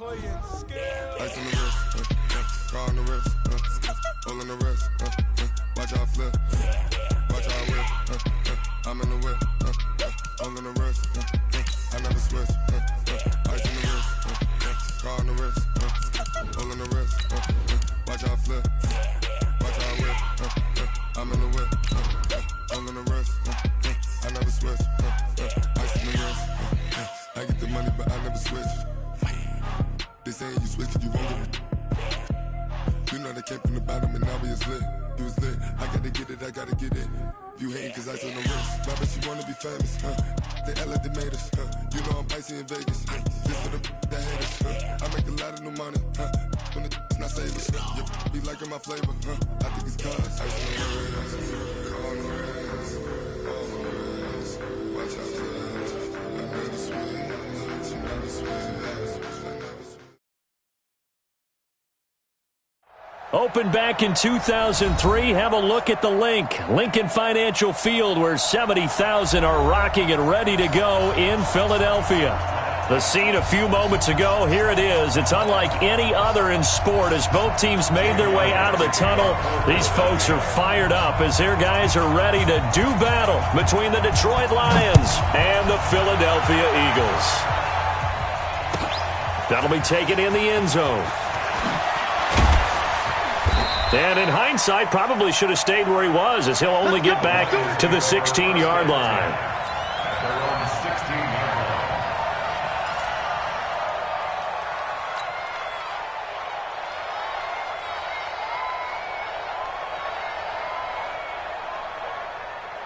Ice on the wrist, car on the wrist, all on the wrist, watch how I flip, watch how I whip, I'm in the whip, all on the wrist, I never switch, ice on the wrist, car on the wrist, all on the wrist, watch how I flip, watch how I whip, I'm in the whip, all on the wrist, I never switch, ice on the wrist, I get the money but I never switch. They saying you switch it, you won't get it. You know they came from the bottom and now we is lit. You was lit, I gotta get it, I gotta get it. You hating cause ice on the wrist. My bitch, you wanna be famous, They act like they made us, You know I'm icy in Vegas, This for the that hate us, I make a lot of new money, When it's not savers, be liking my flavor, I think it's cause ice on the wrist, on the wrist, on the wrist. Watch out for that, I never switch, I never switch. Opened back in 2003, have a look at the Lincoln Financial Field, where 70,000 are rocking and ready to go in Philadelphia. The scene a few moments ago, here it is. It's unlike any other in sport as both teams made their way out of the tunnel. These folks are fired up as their guys are ready to do battle between the Detroit Lions and the Philadelphia Eagles. That'll be taken in the end zone. And in hindsight, probably should have stayed where he was, as he'll only get back to the 16-yard line.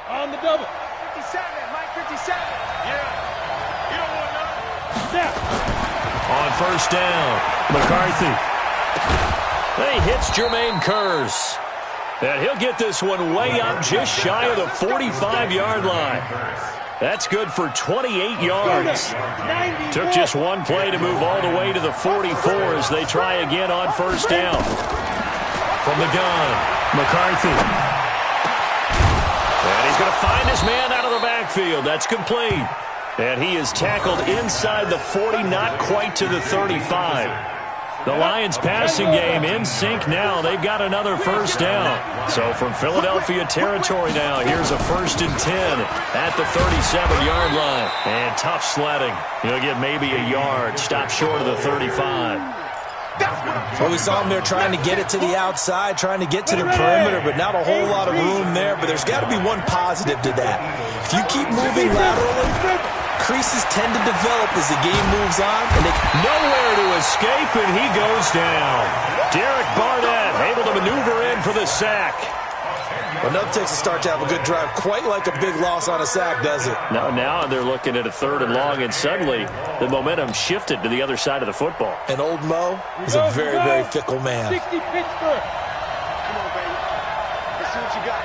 On the double. 57, Mike, 57. Yeah. You don't want nothing. Snap. On first down, McCarthy. He hits Jermaine Kearse. And he'll get this one way up just shy of the 45-yard line. That's good for 28 yards. Took just one play to move all the way to the 44 as they try again on first down. From the gun, McCarthy. And he's going to find his man out of the backfield. That's complete. And he is tackled inside the 40, not quite to the 35. The Lions passing game in sync now. They've got another first down. So from Philadelphia territory now, here's a 1st and 10 at the 37-yard line. And tough sledding. He'll get maybe a yard. Stop short of the 35. Well, we saw him there trying to get it to the outside, trying to get to the perimeter, but not a whole lot of room there. But there's got to be one positive to that. If you keep moving laterally, creases tend to develop as the game moves on. And nowhere to escape, and he goes down. Derek Barnett able to maneuver in for the sack. Well, nothing takes a start to have a good drive. Quite like a big loss on a sack, does it? Now they're looking at a 3rd and long, and suddenly the momentum shifted to the other side of the football. And old Mo is a very, very fickle man. 60 Pittsburgh. Come on, baby. Let's see what you got.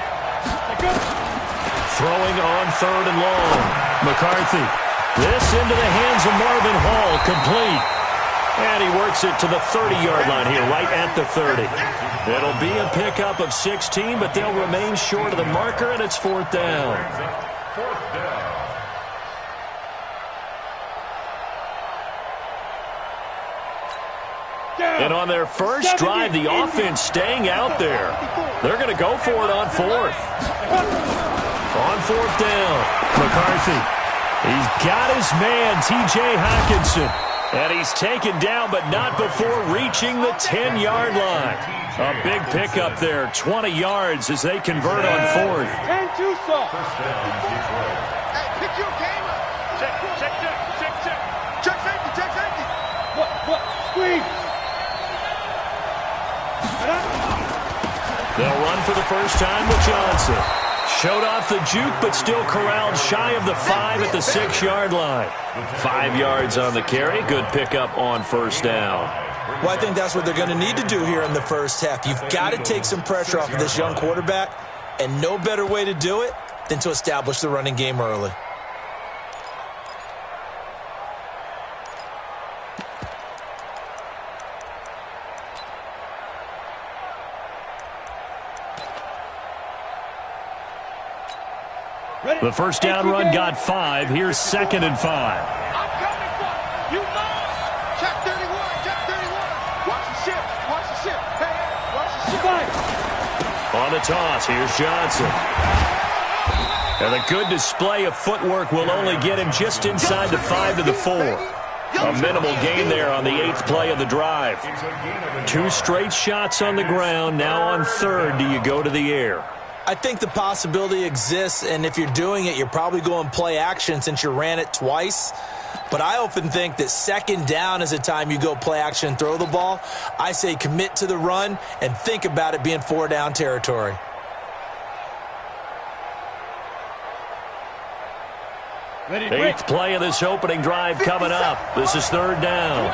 Throwing on 3rd and long. McCarthy. This into the hands of Marvin Hall. Complete. And he works it to the 30-yard line here, right at the 30. It'll be a pickup of 16, but they'll remain short of the marker, and it's 4th down. And on their first drive, the offense staying out there. They're going to go for it on 4th. On 4th down, McCarthy. He's got his man, T.J. Hockenson. And he's taken down, but not before reaching the 10-yard line. A big pickup there, 20 yards as they convert on 4th. 10-2 soft. Hey, pick your game up. Check. Check safety. What? Squeeze. They'll run for the first time with Johnson. Showed off the juke, but still corralled shy of the 5 at the 6-yard line. 5 yards on the carry. Good pickup on first down. Well, I think that's what they're going to need to do here in the first half. You've got to take some pressure off of this young quarterback, and no better way to do it than to establish the running game early. The first down run got 5. Here's 2nd and 5. I'm coming for you. You know. Check 31. On the toss, here's Johnson. And a good display of footwork will only get him just inside the 5 to the 4. A minimal gain there on the 8th play of the drive. 2 straight shots on the ground. Now on 3rd, do you go to the air? I think the possibility exists, and if you're doing it, you're probably going play action since you ran it twice. But I often think that 2nd down is the time you go play action and throw the ball. I say commit to the run and think about it being 4 down territory. Eighth play of this opening drive coming up. This is 3rd down.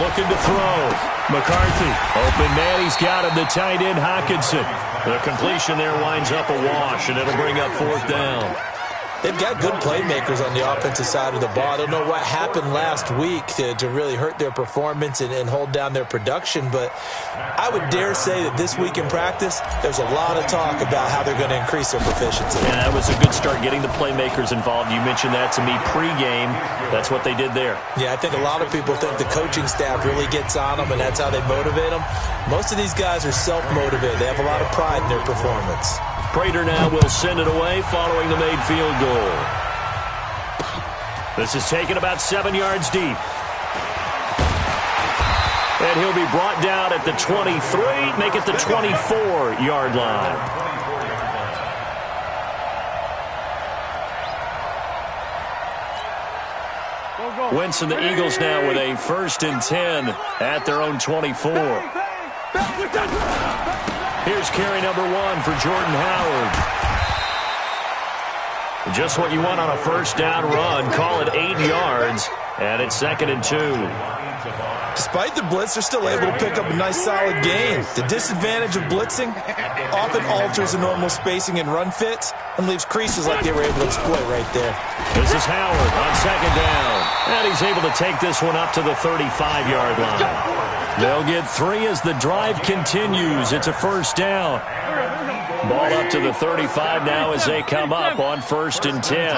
Looking to throw. McCarthy. Open man. He's got him. The tight end, Hockenson. The completion there winds up a wash, and it'll bring up 4th down. They've got good playmakers on the offensive side of the ball. I don't know what happened last week to really hurt their performance and hold down their production, but I would dare say that this week in practice, there's a lot of talk about how they're going to increase their proficiency. Yeah, that was a good start getting the playmakers involved. You mentioned that to me pregame. That's what they did there. Yeah, I think a lot of people think the coaching staff really gets on them, and that's how they motivate them. Most of these guys are self-motivated. They have a lot of pride in their performance. Prater now will send it away following the made field goal. This is taken about 7 yards deep. And he'll be brought down at the 23, make it the 24-yard line. Wentz and the Eagles now with a 1st and 10 at their own 24. Here's carry number 1 for Jordan Howard. Just what you want on a 1st down run. Call it 8 yards, and it's 2nd and 2. Despite the blitz, they're still able to pick up a nice solid gain. The disadvantage of blitzing often alters the normal spacing and run fits and leaves creases like they were able to exploit right there. This is Howard on 2nd down, and he's able to take this one up to the 35-yard line. They'll get 3 as the drive continues. It's a 1st down. Ball up to the 35 now as they come up on 1st and 10.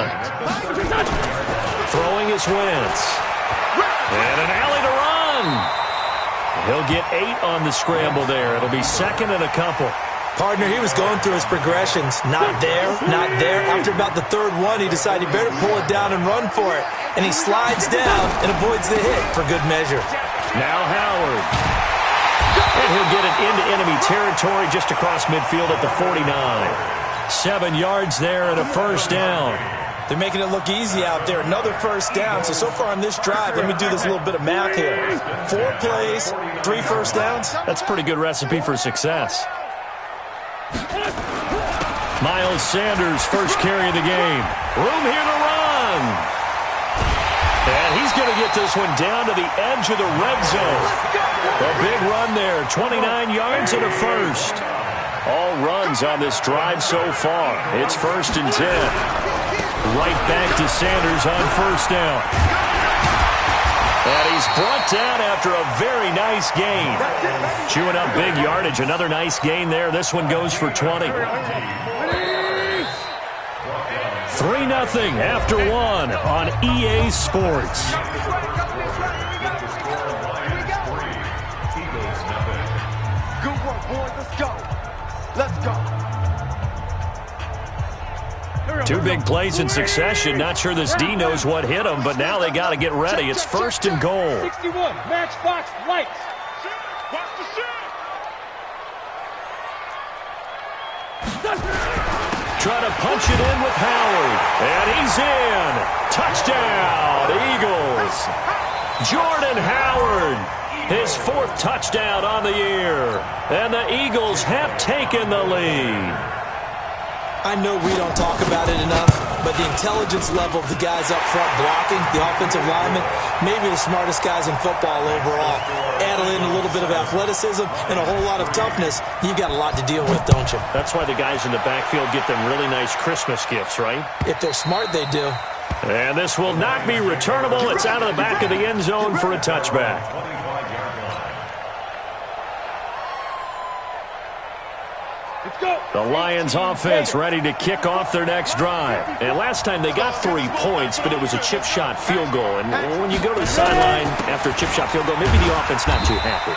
Throwing is Wentz. And an alley to run. He'll get 8 on the scramble there. It'll be 2nd and a couple. Partner, he was going through his progressions. Not there, not there. After about the 3rd one, he decided he better pull it down and run for it. And he slides down and avoids the hit for good measure. Now Howard. And he'll get it into enemy territory just across midfield at the 49. 7 yards there and a 1st down. They're making it look easy out there. Another 1st down. So far on this drive, let me do this little bit of math here. 4 plays, 3 1st downs. That's a pretty good recipe for success. Miles Sanders, 1st carry of the game. Room here to run. And he's going to get this one down to the edge of the red zone. A big run there, 29 yards and a 1st. All runs on this drive so far. It's 1st and 10. Right back to Sanders on 1st down. And he's brought down after a very nice gain. Chewing up big yardage. Another nice gain there. This one goes for 20. 3-0 after 1 on EA Sports. Good work, boys. Let's go. Let's go. 2 big plays in succession. Not sure this D knows what hit him, but now they got to get ready. It's 1st and goal. 61, Matchbox Lights. Watch the shit. Trying to punch it in with Howard. And he's in. Touchdown, Eagles. Jordan Howard, his 4th touchdown on the year. And the Eagles have taken the lead. I know we don't talk about it enough, but the intelligence level of the guys up front blocking, the offensive linemen, maybe the smartest guys in football overall. Add in a little bit of athleticism and a whole lot of toughness, you've got a lot to deal with, don't you? That's why the guys in the backfield get them really nice Christmas gifts, right? If they're smart, they do. And this will not be returnable. It's out of the back of the end zone for a touchback. The Lions offense ready to kick off their next drive. And last time they got 3 points, but it was a chip shot field goal. And when you go to the sideline after a chip shot field goal, maybe the offense not too happy.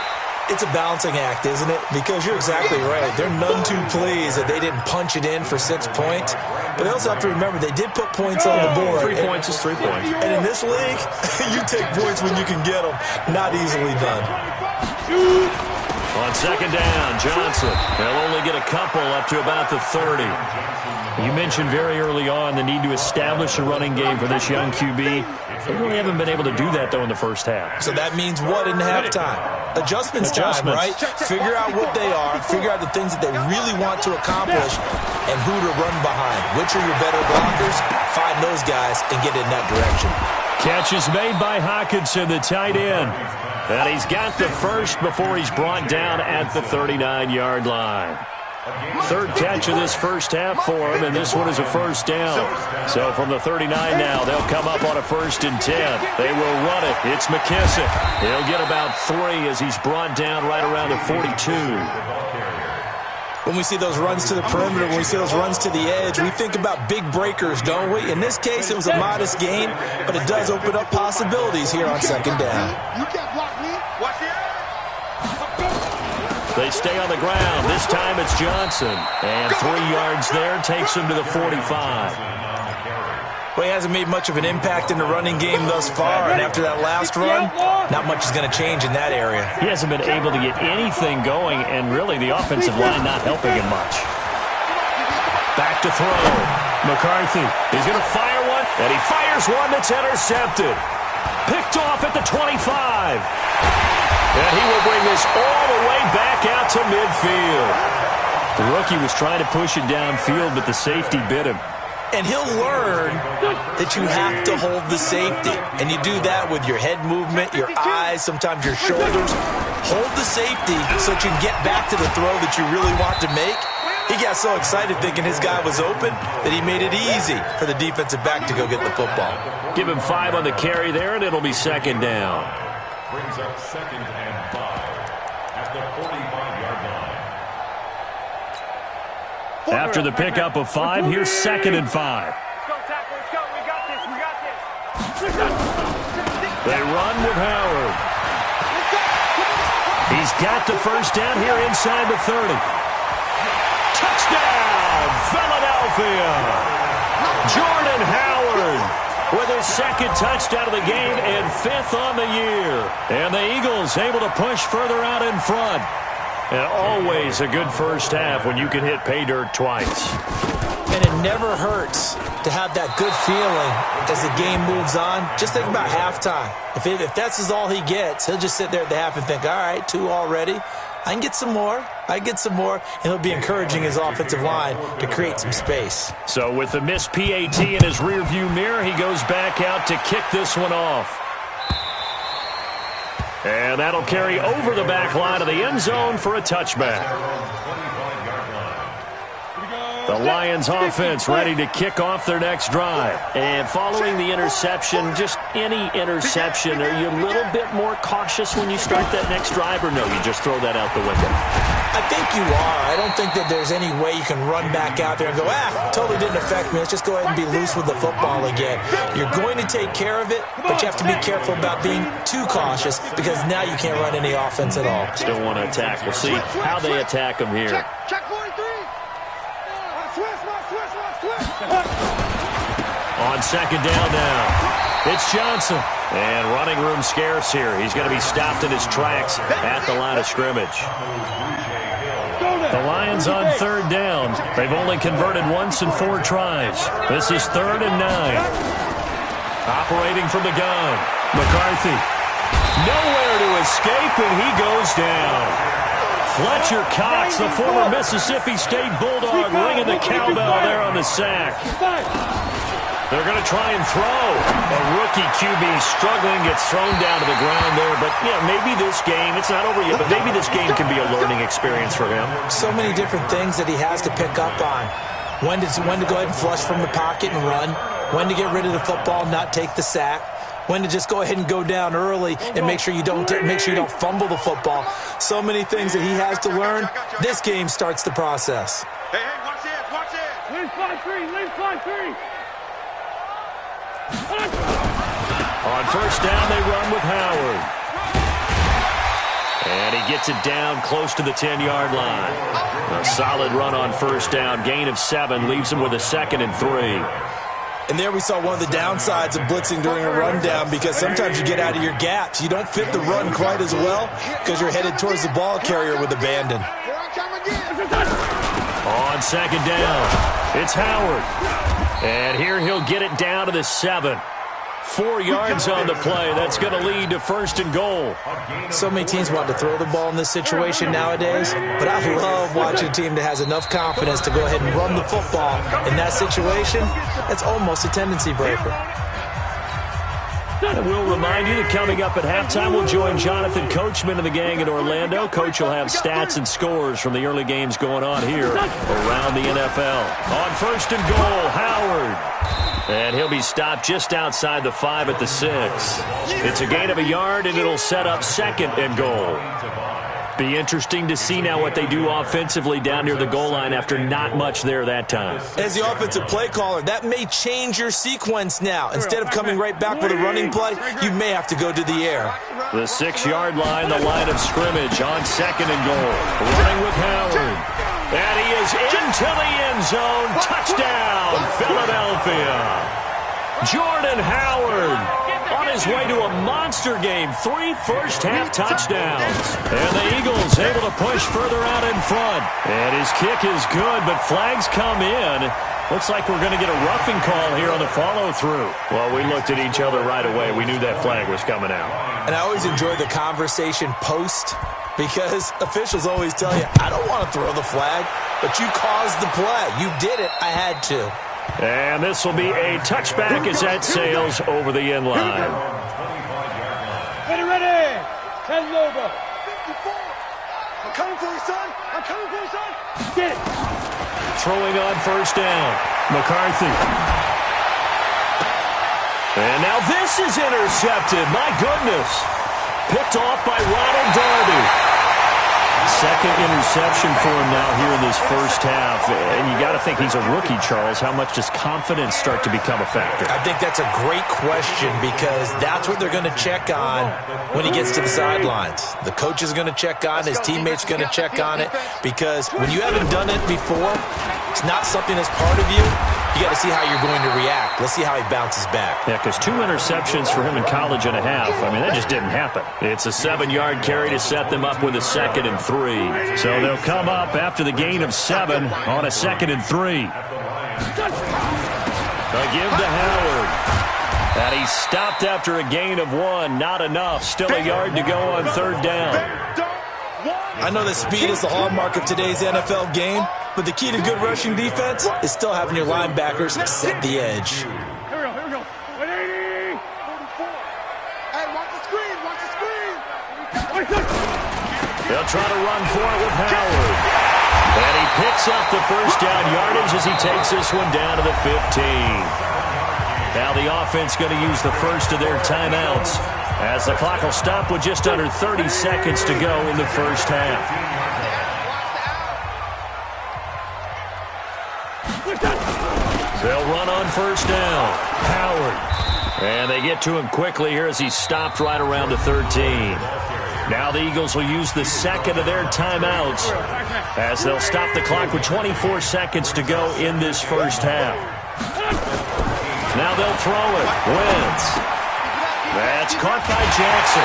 It's a balancing act, isn't it? Because you're exactly right. They're none too pleased that they didn't punch it in for 6 points. But they also have to remember they did put points on the board. 3 points is 3 points. And in this league, you take points when you can get them. Not easily done. On second down, Johnson. They'll only get a couple up to about the 30. You mentioned very early on the need to establish a running game for this young QB. They really haven't been able to do that, though, in the first half. So that means what in halftime? Adjustments time, right? Figure out what they are, figure out the things that they really want to accomplish, and who to run behind. Which are your better blockers? Find those guys and get in that direction. Catch is made by Hawkinson, the tight end. And he's got the first before he's brought down at the 39-yard line. Third catch of this first half for him, and this one is a first down. So from the 39 now, they'll come up on a 1st and 10. They will run it. It's McKissick. He'll get about 3 as he's brought down right around the 42. When we see those runs to the perimeter, when we see those runs to the edge, we think about big breakers, don't we? In this case, it was a modest gain, but it does open up possibilities here on second down. You can't block me. Watch the eye. They stay on the ground. This time it's Johnson. And 3 yards there takes him to the 45. Well, he hasn't made much of an impact in the running game thus far, and after that last run, not much is going to change in that area. He hasn't been able to get anything going, and really the offensive line not helping him much. Back to throw. McCarthy. He's going to fire one, and he fires one that's intercepted. Picked off at the 25. And he will bring this all the way back out to midfield. The rookie was trying to push it downfield, but the safety bit him. And he'll learn that you have to hold the safety. And you do that with your head movement, your eyes, sometimes your shoulders. Hold the safety so that you can get back to the throw that you really want to make. He got so excited thinking his guy was open that he made it easy for the defensive back to go get the football. Give him 5 on the carry there, and it'll be second down. Brings up 2nd and 5 at the 45-yard line. After the pickup of 5, here's 2nd and 5. Let's go, tackle. Let's go. We got this. We got this. They run with Howard. He's got the first down here inside the 30. Touchdown, Philadelphia. Jordan Howard with his 2nd touchdown of the game and 5th on the year. And the Eagles able to push further out in front. And always a good first half when you can hit pay dirt twice. And it never hurts to have that good feeling as the game moves on. Just think about halftime. If that's all he gets, he'll just sit there at the half and think, all right, 2 already. I can get some more. I can get some more. And he'll be encouraging his offensive line to create some space. So with the missed PAT in his rearview mirror, he goes back out to kick this one off. And that'll carry over the back line of the end zone for a touchback. The Lions offense ready to kick off their next drive. And following the interception, just any interception, are you a little bit more cautious when you start that next drive, or no, you just throw that out the window? I think you are. I don't think that there's any way you can run back out there and go, totally didn't affect me. Let's just go ahead and be loose with the football again. You're going to take care of it, but you have to be careful about being too cautious because now you can't run any offense at all. Still want to attack. We'll see how they attack him here. Check 43. On second down now, it's Johnson. And running room scarce here. He's going to be stopped in his tracks at the line of scrimmage. The Lions on 3rd down. They've only converted once in 4 tries. This is 3rd and 9. Operating from the gun, McCarthy. Nowhere to escape, and he goes down. Fletcher Cox, the former Mississippi State Bulldog, ringing the cowbell there on the sack. They're going to try and throw. A rookie QB struggling, gets thrown down to the ground there. But, yeah, maybe this game, it's not over yet, but maybe this game can be a learning experience for him. So many different things that he has to pick up on. When to go ahead and flush from the pocket and run. When to get rid of the football, not take the sack. When to just go ahead and go down early and make sure you don't fumble the football. So many things that he has to learn. This game starts the process. Hey, watch it, watch it. Leave 5-3. On first down, they run with Howard. And he gets it down close to the 10-yard line. A solid run on first down. Gain of 7 leaves him with a 2nd and 3. And there we saw one of the downsides of blitzing during a rundown, because sometimes you get out of your gaps. You don't fit the run quite as well because you're headed towards the ball carrier with abandon. On 2nd down, it's Howard. And here he'll get it down to the 7. 4 yards on the play. That's going to lead to 1st and goal. So many teams want to throw the ball in this situation nowadays, but I love watching a team that has enough confidence to go ahead and run the football. In that situation, that's almost a tendency breaker. And we'll remind you that coming up at halftime, we'll join Jonathan Coachman and the gang in Orlando. Coach will have stats and scores from the early games going on here around the NFL. On 1st and goal, Howard. And he'll be stopped just outside the 5 at the 6. It's a gain of a yard, and it'll set up 2nd and goal. Be interesting to see now what they do offensively down near the goal line after not much there that time. As the offensive play caller, that may change your sequence now. Instead of coming right back with a running play, you may have to go to the air. The 6-yard line, the line of scrimmage on 2nd and goal. Running with Howard. And he is into the end zone. Touchdown, Philadelphia. Jordan Howard on his way to a monster game. 3 first-half touchdowns. And the Eagles able to push further out in front. And his kick is good, but flags come in. Looks like we're going to get a roughing call here on the follow-through. Well, we looked at each other right away. We knew that flag was coming out. And I always enjoy the conversation post, because officials always tell you, I don't want to throw the flag, but you caused the play. You did it. I had to. And this will be a touchback as that sails over the end line. Ready. 10 over. 54. I'm coming for you, son. I'm coming for you, son. Get it. Throwing on 1st down. McCarthy. And now this is intercepted. My goodness. Picked off by Ronald Darby. 2nd interception for him now here in this first half. And you got to think he's a rookie, Charles. How much does confidence start to become a factor? I think that's a great question, because that's what they're going to check on when he gets to the sidelines. The coach is going to check on, his teammates going to check on it, because when you haven't done it before, it's not something that's part of you. You got to see how you're going to react. Let's see how he bounces back. Yeah, because 2 interceptions for him in college and a half. I mean, that just didn't happen. It's a 7-yard carry to set them up with a 2nd and 3. So they'll come up after the gain of 7 on a 2nd and 3. A give to Howard. And he stopped after a gain of 1. Not enough. Still a yard to go on 3rd down. I know that speed is the hallmark of today's NFL game, but the key to good rushing defense is still having your linebackers set the edge. Here we go. 180. 44. Hey, watch the screen. They'll try to run for it with Howard. And he picks up the 1st down yardage as he takes this one down to the 15. Now the offense going to use the first of their timeouts, as the clock will stop with just under 30 seconds to go in the first half. They'll run on 1st down. Howard. And they get to him quickly here as he's stopped right around the 13. Now the Eagles will use the 2nd of their timeouts, as they'll stop the clock with 24 seconds to go in this first half. Now they'll throw it. Wentz. That's caught by Jackson.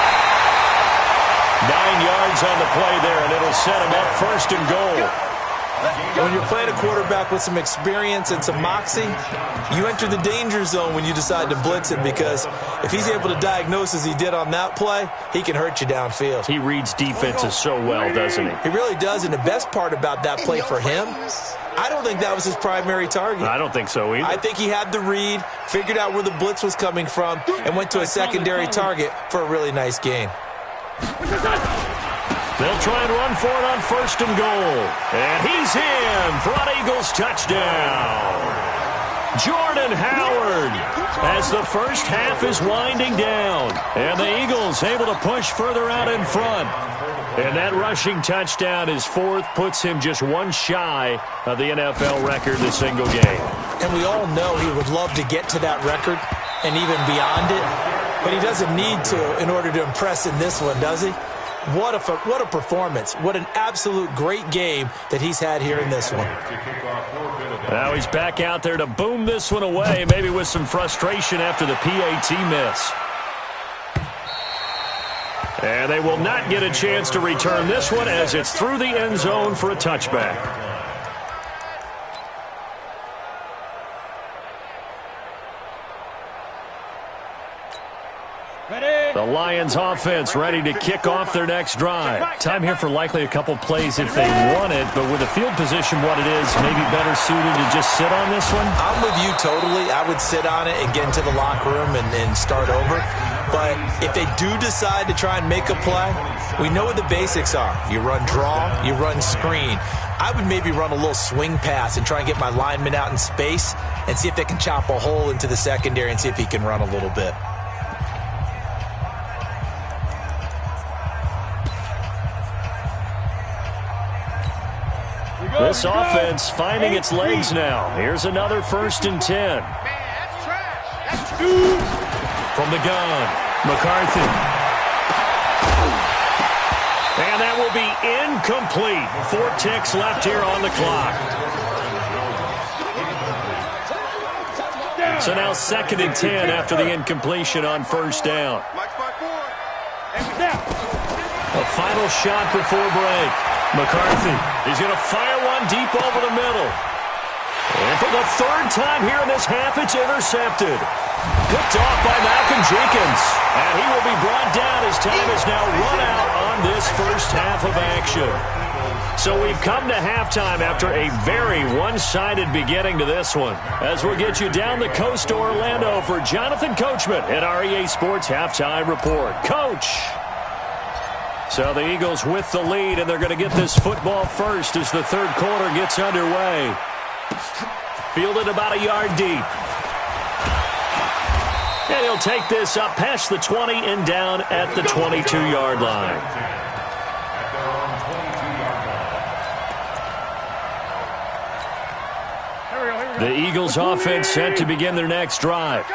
9 yards on the play there, and it'll set him up 1st and goal. When you're playing a quarterback with some experience and some moxie, you enter the danger zone when you decide to blitz him, because if he's able to diagnose as he did on that play, he can hurt you downfield. He reads defenses so well, doesn't he? He really does, and the best part about that play for him, I don't think that was his primary target. I don't think so either. I think he had the read, figured out where the blitz was coming from, and went to a secondary target for a really nice gain. They'll try and run for it on 1st and goal. And he's in for an Eagles touchdown. Jordan Howard, as the first half is winding down. And the Eagles able to push further out in front. And that rushing touchdown, his 4th, puts him just 1 shy of the NFL record in a single game. And we all know he would love to get to that record and even beyond it. But he doesn't need to in order to impress in this one, does he? What a performance. What an absolute great game that he's had here in this one. Now he's back out there to boom this one away, maybe with some frustration after the PAT miss. And they will not get a chance to return this one as it's through the end zone for a touchback. The Lions offense ready to kick off their next drive. Time here for likely a couple plays if they want it, but with the field position what it is, maybe better suited to just sit on this one? I'm with you totally. I would sit on it and get into the locker room and start over. But if they do decide to try and make a play, we know what the basics are. You run draw, you run screen. I would maybe run a little swing pass and try and get my lineman out in space and see if they can chop a hole into the secondary and see if he can run a little bit. This offense finding its legs now. Here's another 1st and 10. Man, that's trash. From the gun, McCarthy. And that will be incomplete. 4 ticks left here on the clock. So now 2nd and 10 after the incompletion on 1st down. A final shot before break. McCarthy, he's going to fire one deep over the middle. And for the 3rd time here in this half, it's intercepted. Picked off by Malcolm Jenkins. And he will be brought down as time is now run out on this first half of action. So we've come to halftime after a very one-sided beginning to this one. As we'll get you down the coast to Orlando for Jonathan Coachman at our EA Sports Halftime Report. Coach! So the Eagles with the lead, and they're going to get this football first as the 3rd quarter gets underway. Fielded about a yard deep. And he'll take this up past the 20 and down at the 22-yard line. The Eagles offense set to begin their next drive.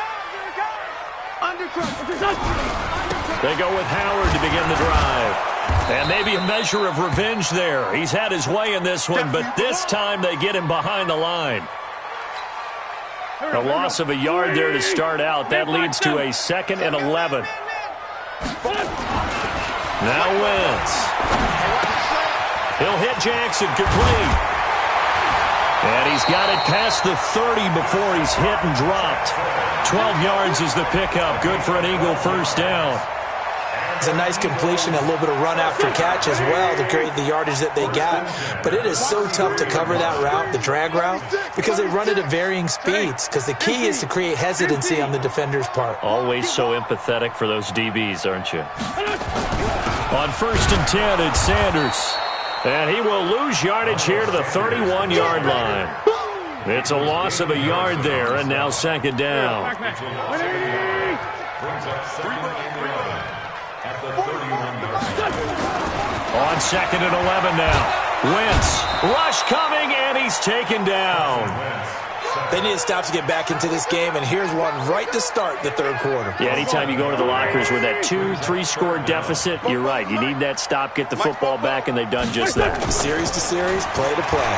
They go with Howard to begin the drive. And maybe a measure of revenge there. He's had his way in this one, but this time they get him behind the line. A loss of a yard there to start out. That leads to a 2nd and 11. Now Wentz. He'll hit Jackson, complete. And he's got it past the 30 before he's hit and dropped. 12 yards is the pickup. Good for an Eagle 1st down. It's a nice completion, a little bit of run after catch as well to create the yardage that they got. But it is so tough to cover that route, the drag route, because they run it at varying speeds. Because the key is to create hesitancy on the defender's part. Always so empathetic for those DBs, aren't you? On 1st and 10, it's Sanders. And he will lose yardage here to the 31-yard line. It's a loss of a yard there, and now 2nd down. On 2nd and 11 now. Wentz, rush coming, and he's taken down. They need to stop to get back into this game, and here's one right to start the 3rd quarter. Yeah, anytime you go to the lockers with that 2-3 score deficit, you're right. You need that stop, get the football back, and they've done just that. Series to series, play to play.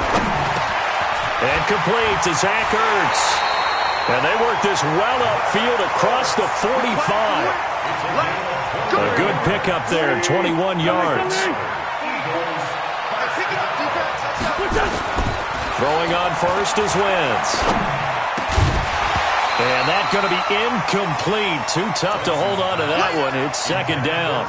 And complete to Zach Ertz. And they work this well upfield across the 45. A good pickup there, 21 yards. Throwing on 1st is Wentz. And that's going to be incomplete. Too tough to hold on to that one. It's 2nd down.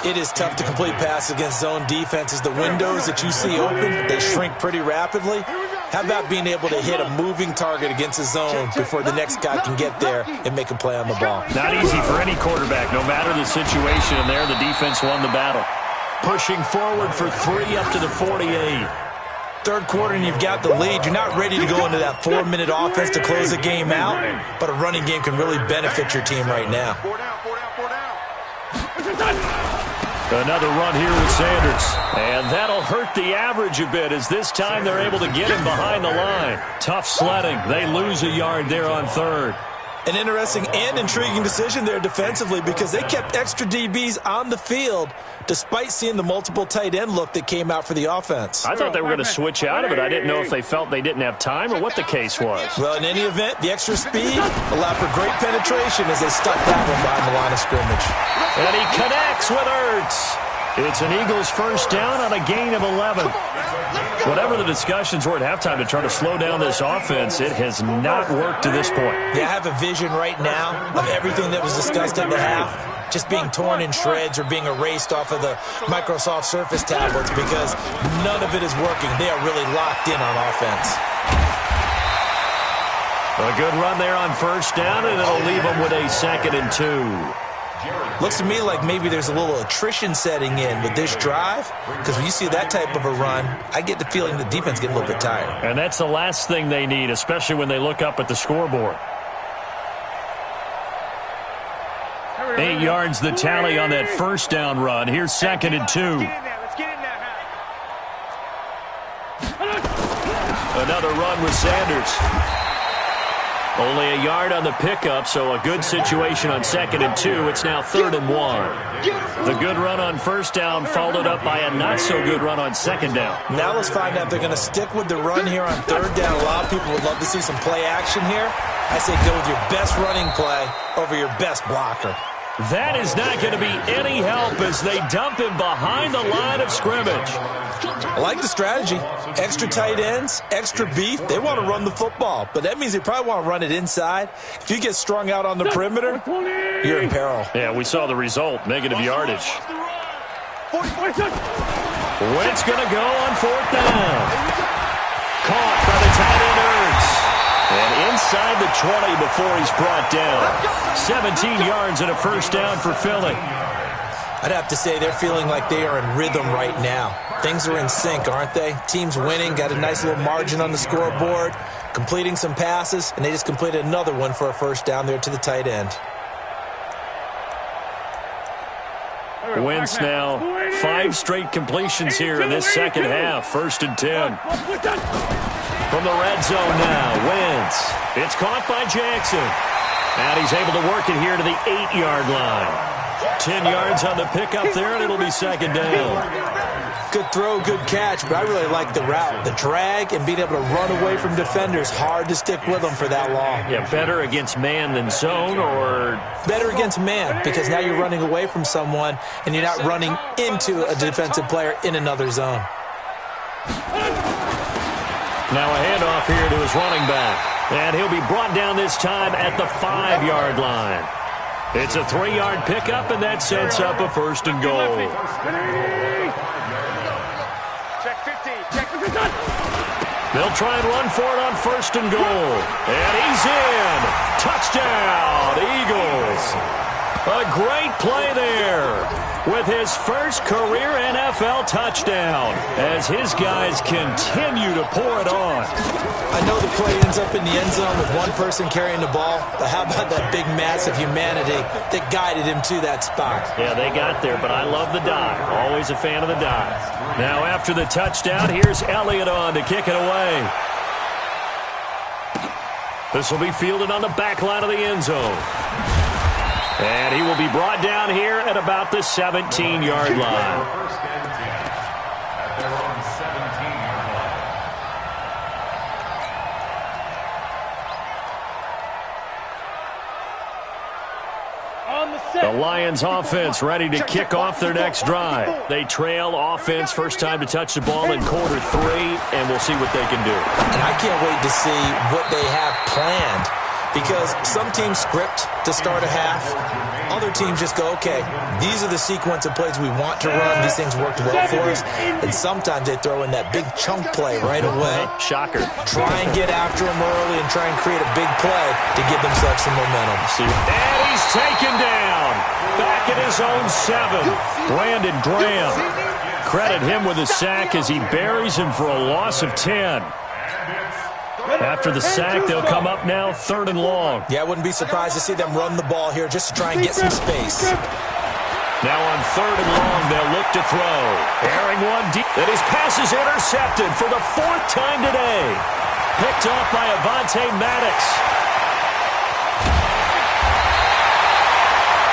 It is tough to complete passes against zone defenses. The windows that you see open, they shrink pretty rapidly. How about being able to hit a moving target against a zone before the next guy can get there and make a play on the ball? Not easy for any quarterback, no matter the situation. And there, the defense won the battle. Pushing forward for 3 up to the 48. 3rd quarter and you've got the lead. You're not ready to go into that 4-minute offense to close the game out, but a running game can really benefit your team right now. Another run here with Sanders. And that'll hurt the average a bit as this time they're able to get him behind the line. Tough sledding. They lose a yard there on 3rd. An interesting and intriguing decision there defensively because they kept extra DBs on the field despite seeing the multiple tight end look that came out for the offense. I thought they were going to switch out of it. I didn't know if they felt they didn't have time or what the case was. Well, in any event, the extra speed allowed for great penetration as they stuck that one behind the line of scrimmage. And he connects with Ertz. It's an Eagles first down on a gain of 11. Whatever the discussions were at halftime to try to slow down this offense, it has not worked to this point. Yeah, I have a vision right now of everything that was discussed at the half just being torn in shreds or being erased off of the Microsoft Surface tablets because none of it is working. They are really locked in on offense. A good run there on first down, and it'll leave them with a 2nd and 2. Looks to me like maybe there's a little attrition setting in with this drive because when you see that type of a run, I get the feeling the defense getting a little bit tired. And that's the last thing they need, especially when they look up at the scoreboard. 8 yards the tally on that first down run. Here's 2nd and 2. Let's get in there. Another run with Sanders. Only a yard on the pickup, so a good situation on 2nd and 2. It's now 3rd and 1. The good run on first down followed up by a not-so-good run on 2nd down. Now let's find out if they're going to stick with the run here on 3rd down. A lot of people would love to see some play action here. I say go with your best running play over your best blocker. That is not going to be any help as they dump him behind the line of scrimmage. I like the strategy. Extra tight ends, extra beef. They want to run the football, but that means they probably want to run it inside. If you get strung out on the perimeter, you're in peril. Yeah, we saw the result, negative yardage. Wentz going to go on 4th down. Caught by the tight end Ertz. And inside the 20 before he's brought down. 17 yards and a first down for Philly. I'd have to say they're feeling like they are in rhythm right now. Things are in sync, aren't they? Team's winning, got a nice little margin on the scoreboard, completing some passes, and they just completed another one for a first down there to the tight end. Wentz now 5 straight completions here in this second half. 1st and 10. From the red zone now, Wentz. It's caught by Jackson. And he's able to work it here to the 8-yard line. 10 yards on the pickup there, and it'll be 2nd down. Good throw, good catch, but I really like the route. The drag and being able to run away from defenders, hard to stick with them for that long. Yeah, better against man than zone, or? Better against man, because now you're running away from someone, and you're not running into a defensive player in another zone. Now a handoff here to his running back. And he'll be brought down this time at the 5-yard line. It's a 3-yard pickup, and that sets up a 1st and goal. Check 50. Check 50. They'll try and run for it on 1st and goal. And he's in. Touchdown, Eagles. A great play there with his first career NFL touchdown as his guys continue to pour it on. I know the play ends up in the end zone with one person carrying the ball, but how about that big mass of humanity that guided him to that spot? Yeah, they got there, but I love the dive. Always a fan of the dive. Now after the touchdown, here's Elliott on to kick it away. This will be fielded on the back line of the end zone. And he will be brought down here at about the 17-yard line. First and 10 at their own 17-yard line. The Lions offense ready to kick off their next drive. They trail offense first time to touch the ball in quarter 3, and we'll see what they can do. And I can't wait to see what they have planned. Because some teams script to start a half. Other teams just go, okay, these are the sequence of plays we want to run. These things worked well for us. And sometimes they throw in that big chunk play right away. Shocker. Try and get after them early and try and create a big play to give themselves some momentum. And he's taken down. Back at his own 7. Brandon Graham. Credit him with a sack as he buries him for a loss of 10. After the sack, they'll come up now 3rd and long. Yeah, I wouldn't be surprised to see them run the ball here just to try and get some space. Now on 3rd and long, they'll look to throw. Airing one deep. And his pass is intercepted for the 4th time today. Picked off by Avonte Maddox.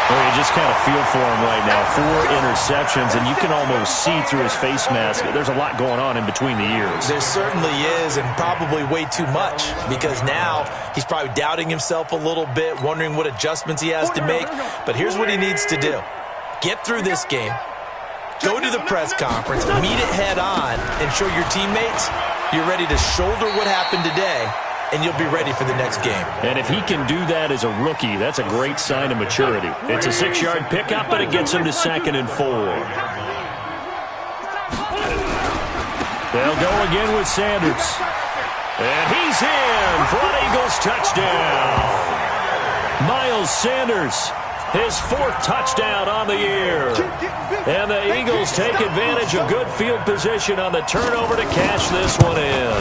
Well, you just kind of feel for him right now. 4 interceptions, and you can almost see through his face mask. There's a lot going on in between the ears. There certainly is, and probably way too much, because now he's probably doubting himself a little bit, wondering what adjustments he has to make. But here's what he needs to do. Get through this game, go to the press conference, meet it head on, and show your teammates you're ready to shoulder what happened today, and you'll be ready for the next game. And if he can do that as a rookie, that's a great sign of maturity. It's a 6-yard pickup, but it gets him to 2nd and 4. They'll go again with Sanders. And he's in for an Eagles touchdown. Miles Sanders, his 4th touchdown on the year. And the Eagles take advantage of good field position on the turnover to cash this one in.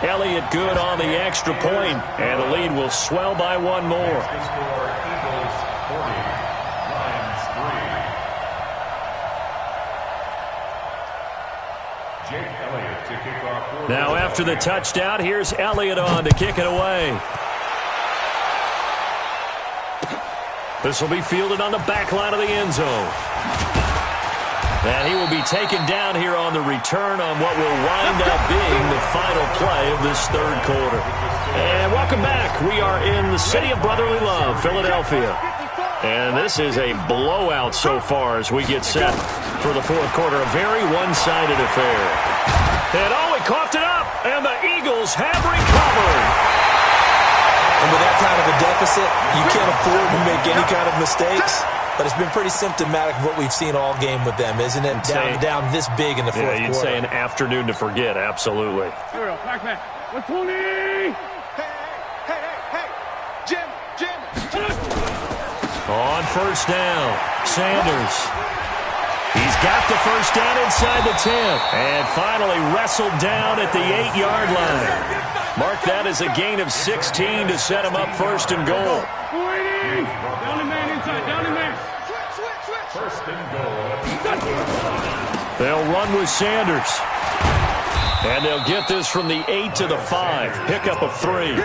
Elliott good on the extra point, and the lead will swell by 1 more. Eagles 40, Lions 3. Jake Elliott to kick off. Now after the touchdown, here's Elliott on to kick it away. This will be fielded on the back line of the end zone. And he will be taken down here on the return on what will wind up being the final play of this 3rd quarter. And welcome back. We are in the city of brotherly love, Philadelphia. And this is a blowout so far as we get set for the 4th quarter. A very one-sided affair. And he coughed it up, and the Eagles have recovered. And with that kind of a deficit, you can't afford to make any kind of mistakes. But it's been pretty symptomatic of what we've seen all game with them, isn't it? Down this big in the 4th quarter. Yeah, you'd say an afternoon to forget, absolutely. Here we go, back. 120! Hey, Jim! On 1st down, Sanders. He's got the 1st down inside the 10. And finally wrestled down at the 8-yard line. Mark that as a gain of 16 to set him up 1st and goal. Down the man inside, down the man. Switch. 1st and goal. They'll run with Sanders. And they'll get this from the 8 to the 5. Pickup of 3.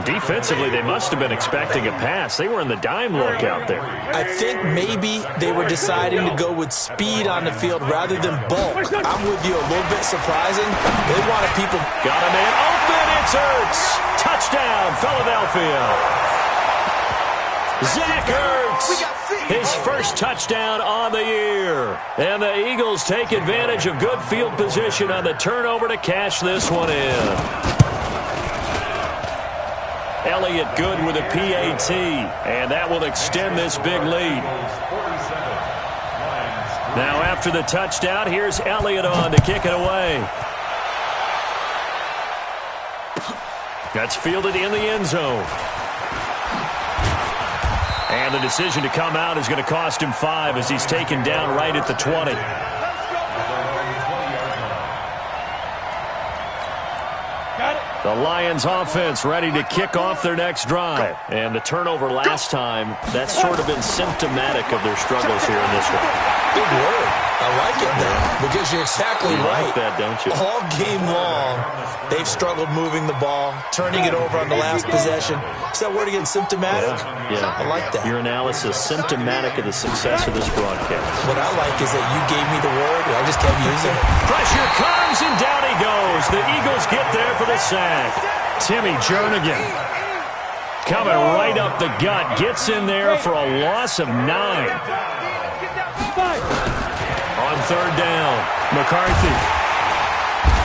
Defensively, they must have been expecting a pass. They were in the dime look out there. I think maybe they were deciding to go with speed on the field rather than bulk. I'm with you, a little bit surprising. They wanted people. Got a man open. It's Ertz. Touchdown, Philadelphia. Zach Ertz, his 1st touchdown on the year. And the Eagles take advantage of good field position on the turnover to cash this one in. Elliott good with a PAT, and that will extend this big lead. Now after the touchdown, here's Elliott on to kick it away. That's fielded in the end zone. And the decision to come out is going to cost him 5 as he's taken down right at the 20. The Lions offense ready to kick off their next drive. And the turnover last time, that's sort of been symptomatic of their struggles here in this one. Big word. I like it now because you're exactly right. You like that, don't you? All game long, they've struggled moving the ball, turning it over on the last possession. Is that word again, symptomatic? Yeah. I like that. Your analysis, symptomatic of the success of this broadcast. What I like is that you gave me the word, and I just kept using it. Pressure comes, and down he goes. The Eagles get there for the sack. Timmy Jernigan coming right up the gut. Gets in there for a loss of 9. On 3rd down, McCarthy.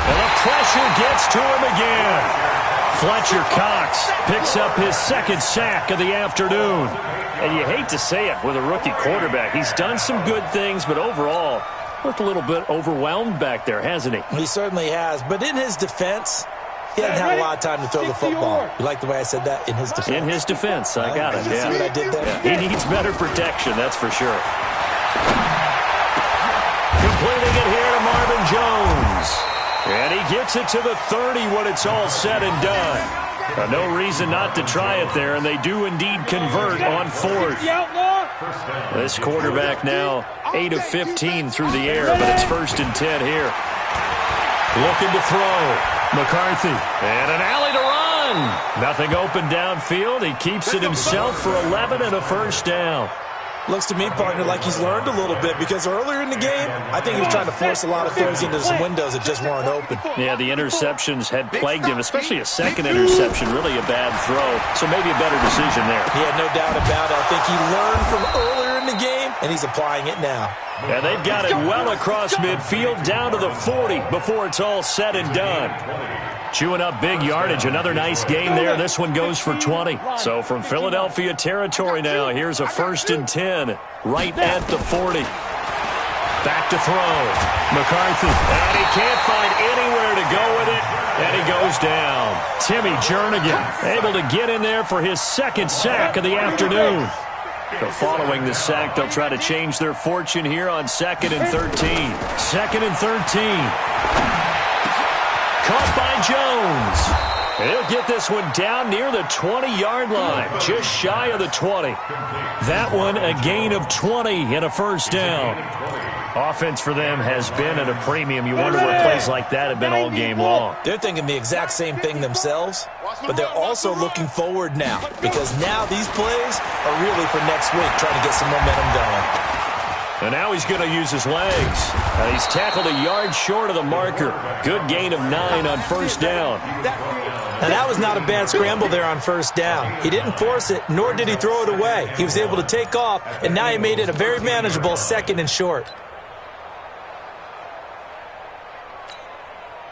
And the pressure gets to him again. Fletcher Cox picks up his 2nd sack of the afternoon. And you hate to say it with a rookie quarterback. He's done some good things, but overall, looked a little bit overwhelmed back there, hasn't he? He certainly has. But in his defense, he hasn't had a lot of time to throw the football. You like the way I said that? In his defense. In his defense, I got it. You see what I did there? Yeah. He needs better protection, that's for sure. Completing it here to Marvin Jones. And he gets it to the 30 when it's all said and done. No reason not to try it there, and they do indeed convert on 4th. This quarterback now 8 of 15 through the air, but it's 1st and 10 here. Looking to throw. McCarthy. And an alley to run. run. Nothing open downfield. He keeps it himself for 11 and a first down. Looks to me, partner, like he's learned a little bit because earlier in the game, I think he was trying to force a lot of throws into some windows that just weren't open. Yeah, the interceptions had plagued him, especially a second interception, really a bad throw. So maybe a better decision there. Yeah, no doubt about it. I think he learned from earlier in the game, and he's applying it now. And they've got it well across midfield down to the 40 before it's all said and done. Chewing up big yardage. Another nice gain there. This one goes for 20. So from Philadelphia territory now, here's a 1st and 10 right at the 40. Back to throw. McCarthy. And he can't find anywhere to go with it. And he goes down. Timmy Jernigan able to get in there for his 2nd sack of the afternoon. So following the sack, they'll try to change their fortune here on 2nd and 13. 2nd and 13. Caught by Jones. He'll get this one down near the 20-yard line, just shy of the 20. That one a gain of 20 and a first down. Offense for them has been at a premium. You wonder what plays like that have been all game long. They're thinking the exact same thing themselves, but they're also looking forward now because now these plays are really for next week, trying to get some momentum going. And now he's going to use his legs. He's tackled a yard short of the marker. Good gain of 9 on first down. And that was not a bad scramble there on first down. He didn't force it, nor did he throw it away. He was able to take off, and now he made it a very manageable 2nd and short.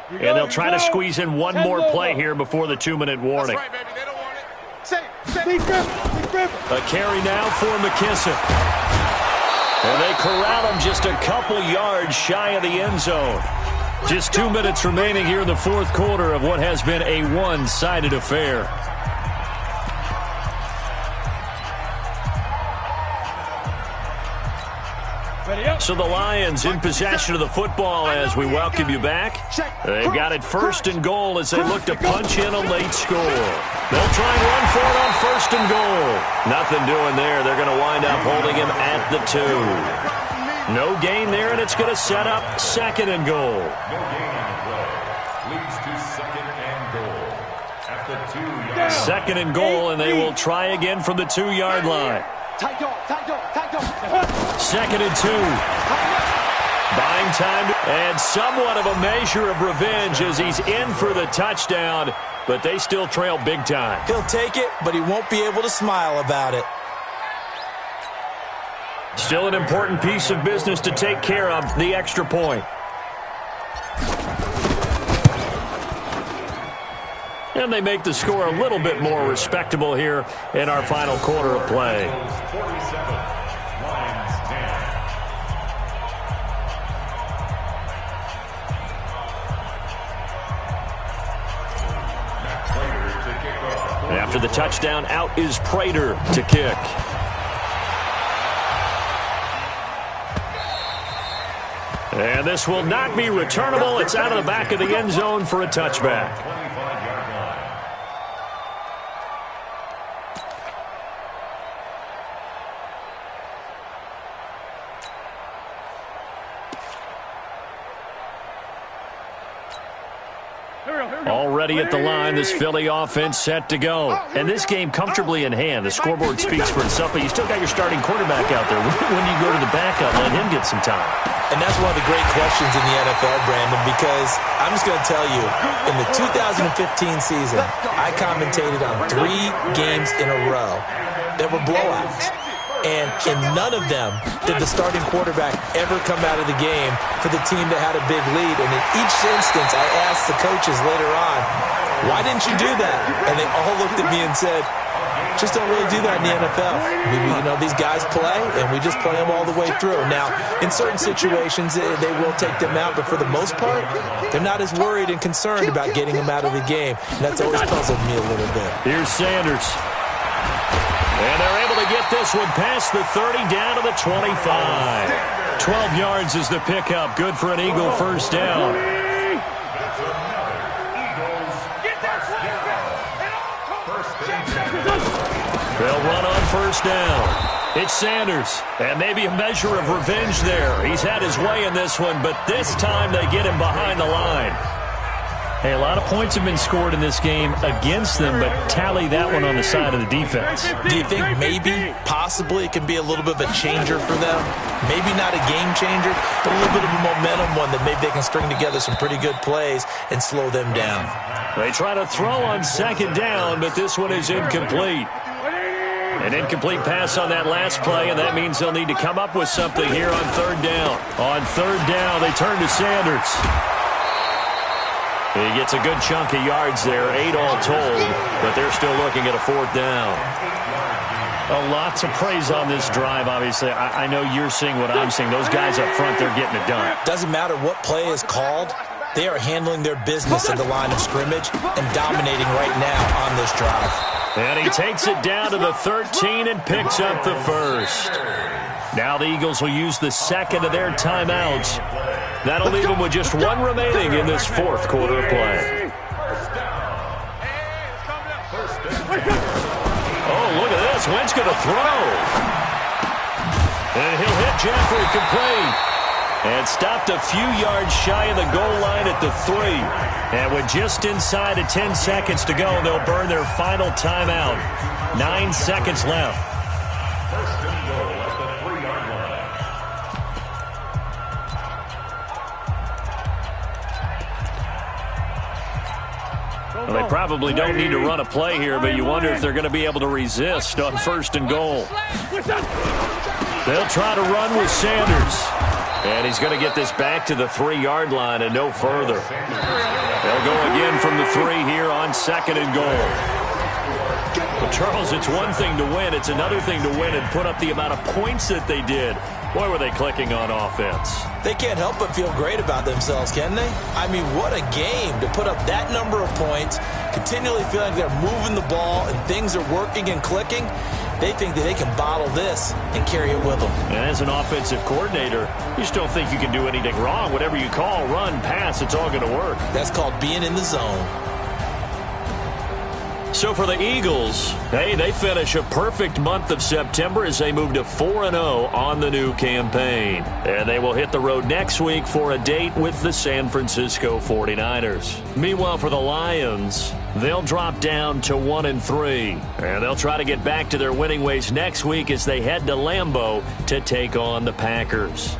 And they'll try to squeeze in one more play here before the 2-minute warning. A carry now for McKissick. And they corral him just a couple yards shy of the end zone. Just 2 minutes remaining here in the 4th quarter of what has been a one-sided affair. So the Lions in possession of the football as we welcome you back. They've got it 1st and goal as they look to punch in a late score. They'll try and run for it on 1st and goal. Nothing doing there. They're going to wind up holding him at the 2. No gain there, and it's going to set up 2nd and goal. No gain on the play. Leads to 2nd and goal at the 2-yard line. 2nd and goal, and they will try again from the 2-yard line. 2nd and 2. Buying time and somewhat of a measure of revenge as he's in for the touchdown, but they still trail big time. He'll take it, but he won't be able to smile about it. Still an important piece of business to take care of, the extra point. And they make the score a little bit more respectable here in our final quarter of play. 47, Lions 10. After the touchdown, out is Prater to kick. And this will not be returnable. It's out of the back of the end zone for a touchback. Already at the line, this Philly offense set to go. And this game comfortably in hand. The scoreboard speaks for itself, but you still got your starting quarterback out there. When you go to the backup, let him get some time. And that's one of the great questions in the NFL, Brandon, because I'm just going to tell you, in the 2015 season, I commentated on 3 games in a row that were blowouts. And in none of them did the starting quarterback ever come out of the game for the team that had a big lead. And in each instance, I asked the coaches later on, why didn't you do that? And they all looked at me and said, just don't really do that in the NFL. These guys play, and we just play them all the way through. Now, in certain situations, they will take them out, but for the most part, they're not as worried and concerned about getting them out of the game. And that's always puzzled me a little bit. Here's Sanders. And they're able to get this one past the 30 down to the 25. 12 yards is the pickup. Good for an Eagle first down. They'll run on first down. It's Sanders. And maybe a measure of revenge there. He's had his way in this one, but this time they get him behind the line. Hey, a lot of points have been scored in this game against them, but tally that one on the side of the defense. Do you think maybe, possibly, it can be a little bit of a changer for them? Maybe not a game changer, but a little bit of a momentum one that maybe they can string together some pretty good plays and slow them down. They try to throw on second down, but this one is incomplete. An incomplete pass on that last play, and that means they'll need to come up with something here on third down. On third down, they turn to Sanders. He gets a good chunk of yards there, 8 all told, but they're still looking at a fourth down. Lots of praise on this drive, obviously. I know you're seeing what I'm seeing. Those guys up front, they're getting it done. Doesn't matter what play is called. They are handling their business at the line of scrimmage and dominating right now on this drive. And he takes it down to the 13 and picks up the first. Now the Eagles will use the second of their timeouts. That'll leave them with just one remaining in this fourth quarter of play. Oh, look at this. Wentz going to throw. And he'll hit Jeffrey complete. And stopped a few yards shy of the goal line at the 3. And with just inside of 10 seconds to go, they'll burn their final timeout. 9 seconds left. First and goal at the 3-yard line. Well, they probably don't need to run a play here, but you wonder if they're going to be able to resist on first and goal. They'll try to run with Sanders. And he's going to get this back to the 3-yard line and no further. They'll go again from the 3 here on second and goal. But, Charles, it's one thing to win. It's another thing to win and put up the amount of points that they did. Boy, were they clicking on offense. They can't help but feel great about themselves, can they? I mean, what a game to put up that number of points, continually feeling like they're moving the ball and things are working and clicking. They think that they can bottle this and carry it with them. And as an offensive coordinator, you just don't think you can do anything wrong. Whatever you call, run, pass, it's all going to work. That's called being in the zone. So for the Eagles, hey, they finish a perfect month of September as they move to 4-0 on the new campaign. And they will hit the road next week for a date with the San Francisco 49ers. Meanwhile, for the Lions, they'll drop down to 1-3. And they'll try to get back to their winning ways next week as they head to Lambeau to take on the Packers.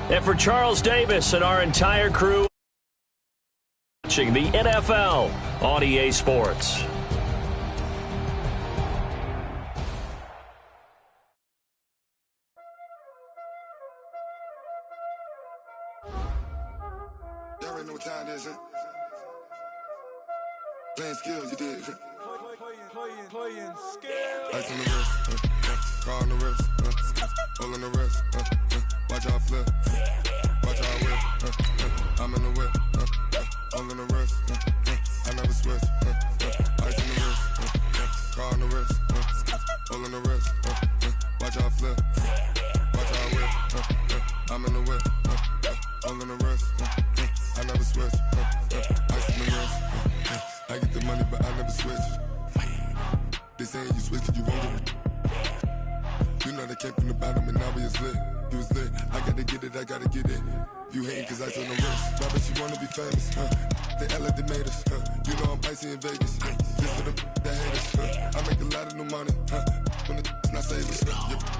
And for Charles Davis and our entire crew, watching the NFL on EA Sports. Y'all already know what time it is, huh? Playing skills, you did. Playing skills. Ice on the wrist, car on the wrist, hole in the wrist, watch out flip, watch out whip, I'm in the whip, hole in the wrist, I never switch, ice on the wrist, car on the wrist, hole in the wrist, watch out flip, watch out whip, I'm in the whip, hole in the wrist, I never switch, ice on the wrist, I get the money but I never switch. They saying you switch, you won't get it. You know they came from the bottom and now we is lit. You was lit, I gotta get it, I gotta get it. You hating cause I on the wrist. Why bet you wanna be famous, They act like they made us, You know I'm icy in Vegas, Just for the that hate us, I make a lot of new money, When it's not savings,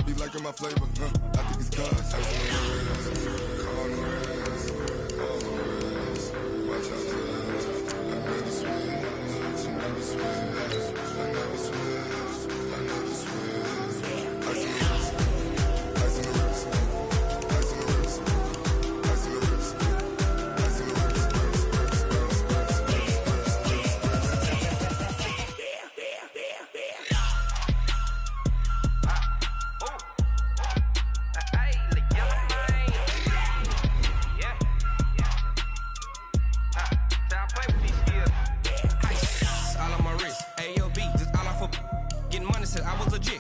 Be liking my flavor, I think it's cause I on the wrist, on the wrist, on the wrist. Watch out, I never switch, I never switch. I never switch, I never switch. Ice on the wrist, ice on the wrist, ice on the wrist, ice on the wrist, ice on the wrist,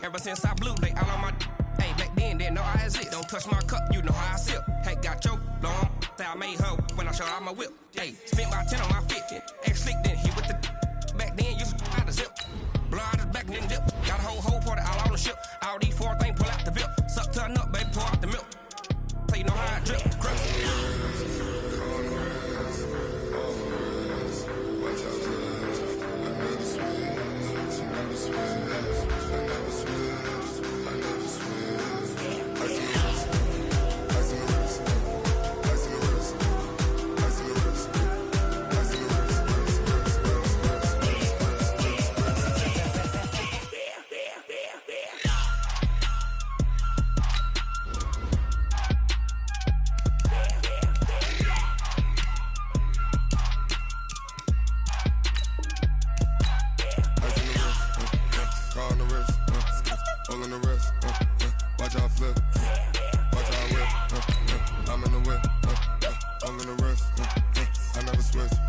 Ever since I blew, they all on my hey, back then, didn't know I exist. Don't touch my cup, you know how I sip. Hey, got your long, I made her when I showed out my whip. Hey, spent about 10 on my fit. Ex-slick, then hit with the back then, used to out the zip. Blow out his back and then dip. Got a whole party all on the ship. All these 4 things, pull out the VIP. Suck to a nut, baby, pour out the milk. So you know how I drip. all in the wrist. Watch how I flip. Watch how I whip. I'm in the whip. All in the wrist. I never switch.